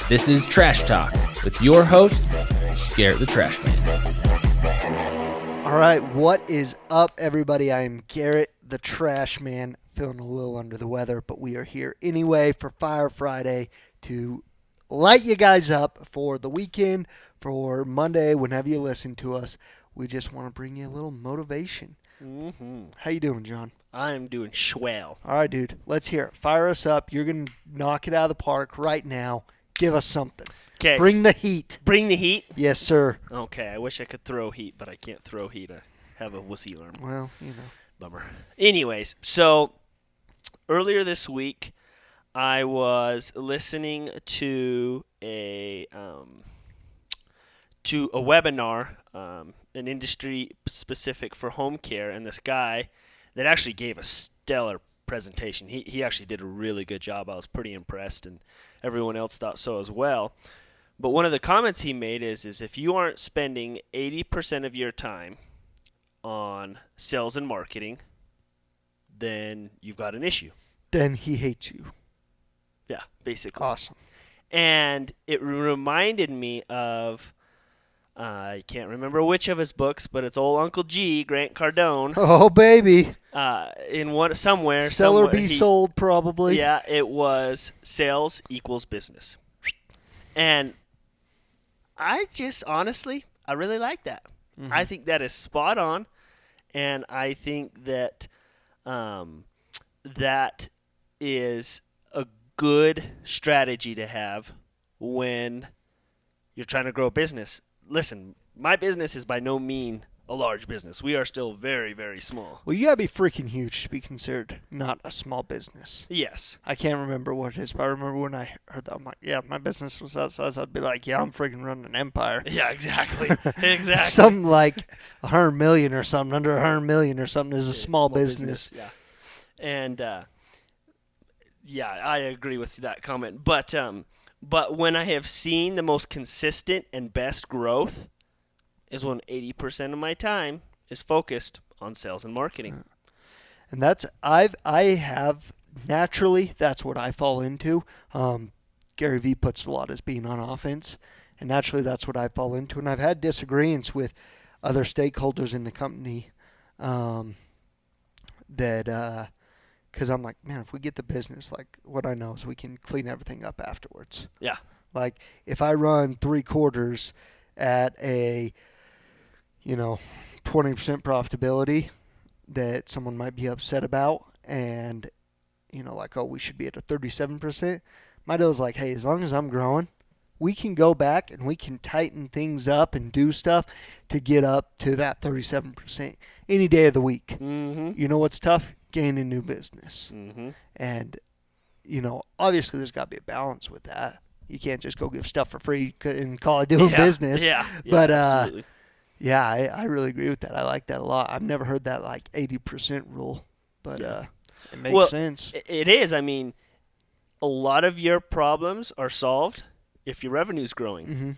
This is Trash Talk with your host, Garrett the Trash Man. All right, what is up, everybody? I am Garrett the Trash Man, feeling a little under the weather, but we are here anyway for Fire Friday to light you guys up for the weekend, for Monday, whenever you listen to us. We just want to bring you a little motivation. How you doing, John? I'm doing swell. All right, dude, let's hear it. Fire us up. You're going to knock it out of the park right now. Give us something. Okay. Bring the heat. Bring the heat? Yes, sir. Okay, I wish I could throw heat, but I can't throw heat. I have a wussy arm. Well, you know. Bummer. Anyways, so earlier this week, I was listening to a webinar, an industry specific for home care, and this guy that actually gave a stellar presentation. He actually did a really good job. I was pretty impressed, and everyone else thought so as well. But one of the comments he made is if you aren't spending 80% of your time on sales and marketing, then you've got an issue. Then he hates you. Yeah, basically. Awesome. And it reminded me of, I can't remember which of his books, but it's old Uncle G, Grant Cardone. Oh, baby. In one somewhere. Sell or be sold, probably. Yeah, it was sales equals business. And I just, honestly, I really like that. Mm-hmm. I think that is spot on. And I think that that is a good strategy to have when you're trying to grow a business. Listen, my business is by no means a large business. We are still very, very small. Well, you got to be freaking huge to be considered not a small business. Yes. I can't remember what it is, but I remember when I heard that, I'm like, yeah, my business was that size. I'd be like, yeah, I'm freaking running an empire. Yeah, exactly. Exactly. Something like 100 million or something, under 100 million or something is a small business. Yeah. And, yeah, I agree with that comment. But when I have seen the most consistent and best growth is when 80% of my time is focused on sales and marketing. And that's I have naturally, that's what I fall into. Gary Vee puts a lot as being on offense, and naturally that's what I fall into. And I've had disagreements with other stakeholders in the company that because I'm like, man, if we get the business, like what I know is we can clean everything up afterwards. Yeah. Like if I run 3 quarters at a 20% profitability that someone might be upset about, and like, oh, we should be at a 37%. My deal is like, hey, as long as I'm growing, we can go back and we can tighten things up and do stuff to get up to that 37% any day of the week. Mm-hmm. You know what's tough? Gaining new business. Mm-hmm. And obviously there's got to be a balance with that. You can't just go give stuff for free and call it doing business. Yeah. But absolutely. yeah, I really agree with that. I like that a lot. I've never heard that like 80% rule, but it makes sense. It is. I mean, a lot of your problems are solved if your revenue's growing.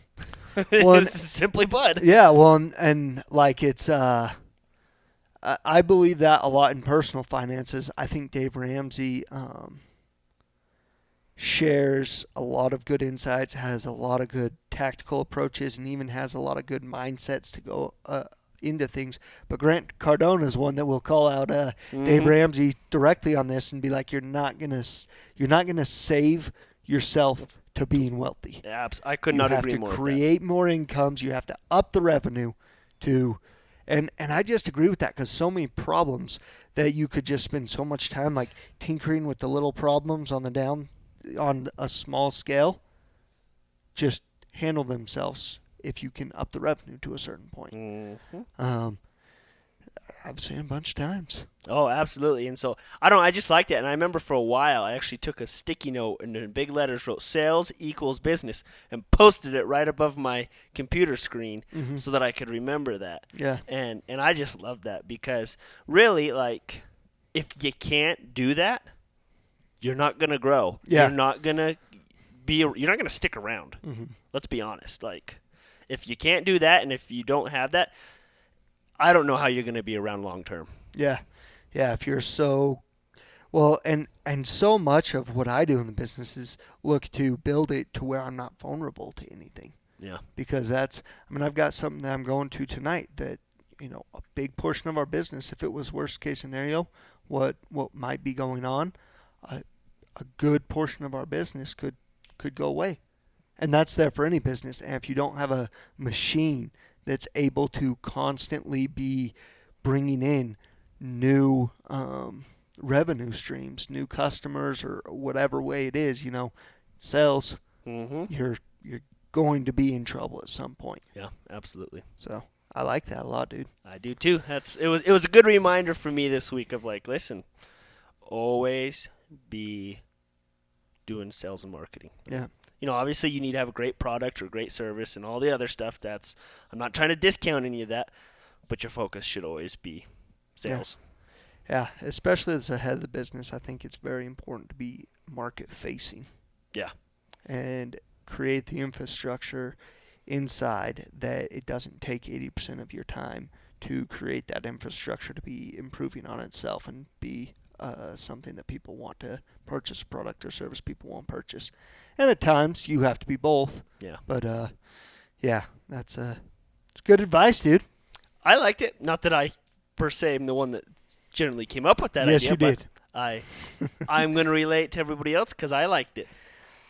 Mm-hmm. Well, it's simply put. Yeah, well, and like it's I believe that a lot in personal finances. I think Dave Ramsey shares a lot of good insights, has a lot of good tactical approaches, and even has a lot of good mindsets to go into things. But Grant Cardone is one that will call out Dave Ramsey directly on this and be like, you're not gonna save yourself to being wealthy. Yeah, I could not agree more. You have to create more incomes. You have to up the revenue to. And I just agree with that, because so many problems that you could just spend so much time like tinkering with the little problems on a small scale just handle themselves if you can up the revenue to a certain point. Mm-hmm. I've seen it a bunch of times. Oh, absolutely. And so I just liked it. And I remember for a while I actually took a sticky note and in big letters wrote sales equals business and posted it right above my computer screen so that I could remember that. Yeah. And I just loved that, because really, like, if you can't do that, you're not going to grow. Yeah. You're not going to stick around. Mm-hmm. Let's be honest. Like, if you can't do that and if you don't have that, I don't know how you're going to be around long term. Yeah. Yeah, if you're so Well, and so much of what I do in the business is look to build it to where I'm not vulnerable to anything. Yeah. Because I've got something that I'm going to tonight that, a big portion of our business, if it was worst case scenario, what might be going on, a good portion of our business could go away. And that's there for any business. And if you don't have a machine that's able to constantly be bringing in new revenue streams, new customers, or whatever way it is, sales, Mm-hmm. you're going to be in trouble at some point. Yeah, absolutely. So I like that a lot, dude. I do too. It was a good reminder for me this week of like, listen, always be doing sales and marketing. Yeah. Obviously you need to have a great product or great service and all the other stuff. I'm not trying to discount any of that, but your focus should always be sales. Yeah, especially as a head of the business, I think it's very important to be market facing. Yeah. And create the infrastructure inside that it doesn't take 80% of your time to create that infrastructure to be improving on itself and be something that people want to purchase, a product or service people want to purchase. And at times you have to be both. Yeah. But yeah, it's good advice, dude. I liked it. Not that I per se am the one that generally came up with that Yes, idea. you did. I'm going to relate to everybody else because I liked it.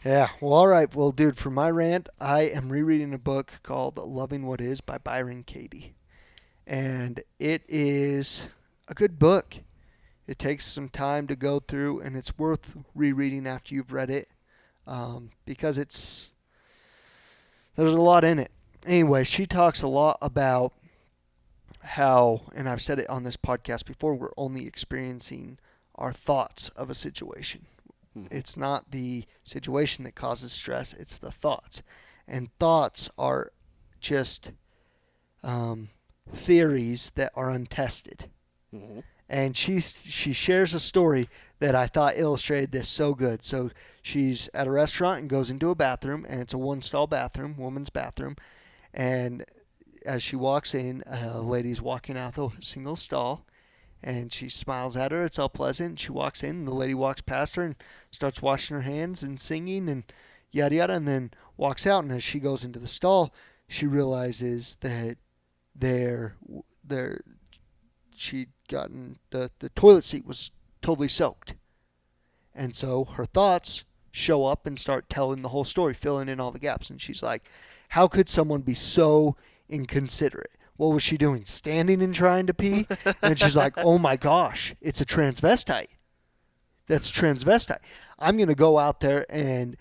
Yeah, well, all right. Well, dude, for my rant, I am rereading a book called Loving What Is by Byron Katie. And it is a good book. It takes some time to go through, and it's worth rereading after you've read it because there's a lot in it. Anyway, she talks a lot about how, and I've said it on this podcast before, we're only experiencing our thoughts of a situation. It's not the situation that causes stress, it's the thoughts. And thoughts are just theories that are untested. Mm-hmm. And she shares a story that I thought illustrated this so good. So she's at a restaurant and goes into a bathroom, and it's a one-stall bathroom, woman's bathroom. And as she walks in, a lady's walking out the single stall. And she smiles at her. It's all pleasant. She walks in, and the lady walks past her and starts washing her hands and singing and yada yada, and then walks out. And as she goes into the stall, she realizes that she'd gotten the toilet seat was totally soaked. And so her thoughts show up and start telling the whole story, filling in all the gaps. And she's like, how could someone be so inconsiderate? What was she doing? Standing and trying to pee? And she's like, oh my gosh, it's a transvestite. That's transvestite. I'm going to go out there and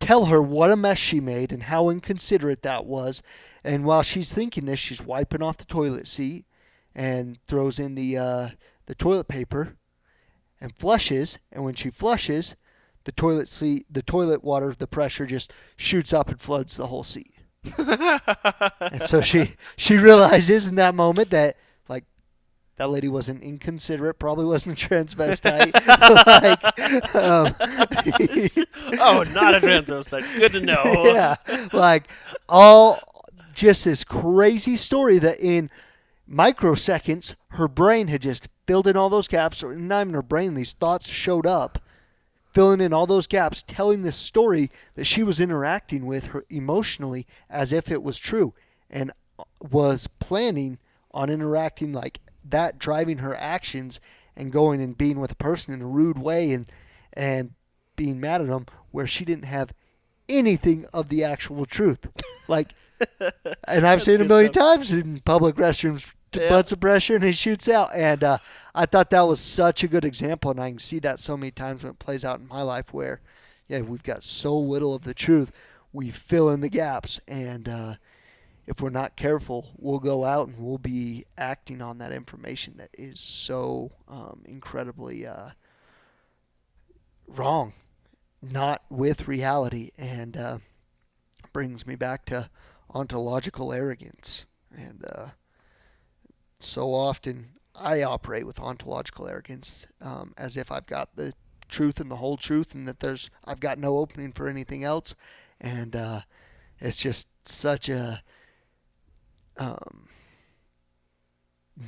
tell her what a mess she made and how inconsiderate that was. And while she's thinking this, she's wiping off the toilet seat and throws in the toilet paper and flushes. And when she flushes, the toilet water, the pressure just shoots up and floods the whole seat. And so she realizes in that moment that like that lady wasn't inconsiderate, probably wasn't a transvestite. Oh, not a transvestite. Good to know. Yeah, like all just this crazy story that in microseconds her brain had just filled in all those gaps, or not even her brain, these thoughts showed up filling in all those gaps, telling this story that she was interacting with her emotionally as if it was true, and was planning on interacting like that, driving her actions and going and being with a person in a rude way and being mad at them, where she didn't have anything of the actual truth. Like, and I've seen it a million times in public restrooms, butts of pressure, and he shoots out. And I thought that was such a good example, and I can see that so many times when it plays out in my life where, yeah, we've got so little of the truth, we fill in the gaps, and if we're not careful, we'll go out and we'll be acting on that information that is so incredibly wrong, not with reality, and brings me back to ontological arrogance. And so often I operate with ontological arrogance, as if I've got the truth and the whole truth, and that I've got no opening for anything else. And it's just such a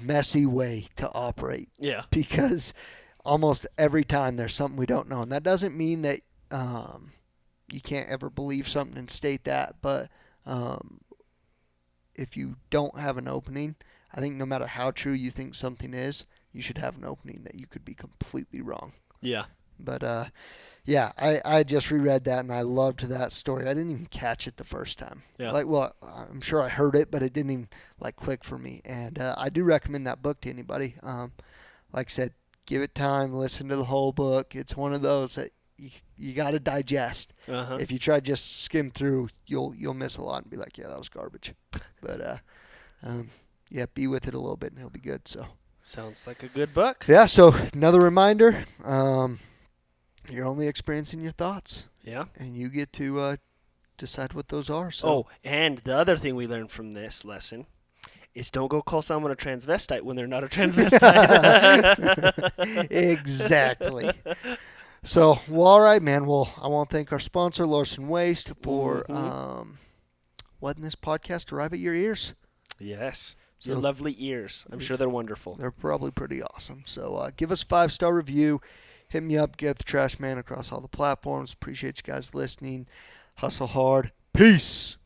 messy way to operate. Yeah. Because almost every time there's something we don't know. And that doesn't mean that you can't ever believe something and state that. But if you don't have an opening, I think no matter how true you think something is, you should have an opening that you could be completely wrong. Yeah. But yeah, I just reread that and I loved that story. I didn't even catch it the first time. Yeah. Well, I'm sure I heard it, but it didn't even click for me. And I do recommend that book to anybody. Like I said, give it time, listen to the whole book. It's one of those that you got to digest. Uh-huh. If you try to just skim through, you'll miss a lot and be like, yeah, that was garbage. But yeah, be with it a little bit and it'll be good. So. Sounds like a good book. Yeah, so another reminder, you're only experiencing your thoughts. Yeah. And you get to decide what those are. So. Oh, and the other thing we learned from this lesson is don't go call someone a transvestite when they're not a transvestite. Exactly. So, well, all right, man. Well, I want to thank our sponsor, Larson Waste, for letting this podcast arrive at your ears. Yes. So, your lovely ears. I'm sure they're wonderful. They're probably pretty awesome. So give us a 5-star review. Hit me up. Get the Trash Man across all the platforms. Appreciate you guys listening. Hustle hard. Peace.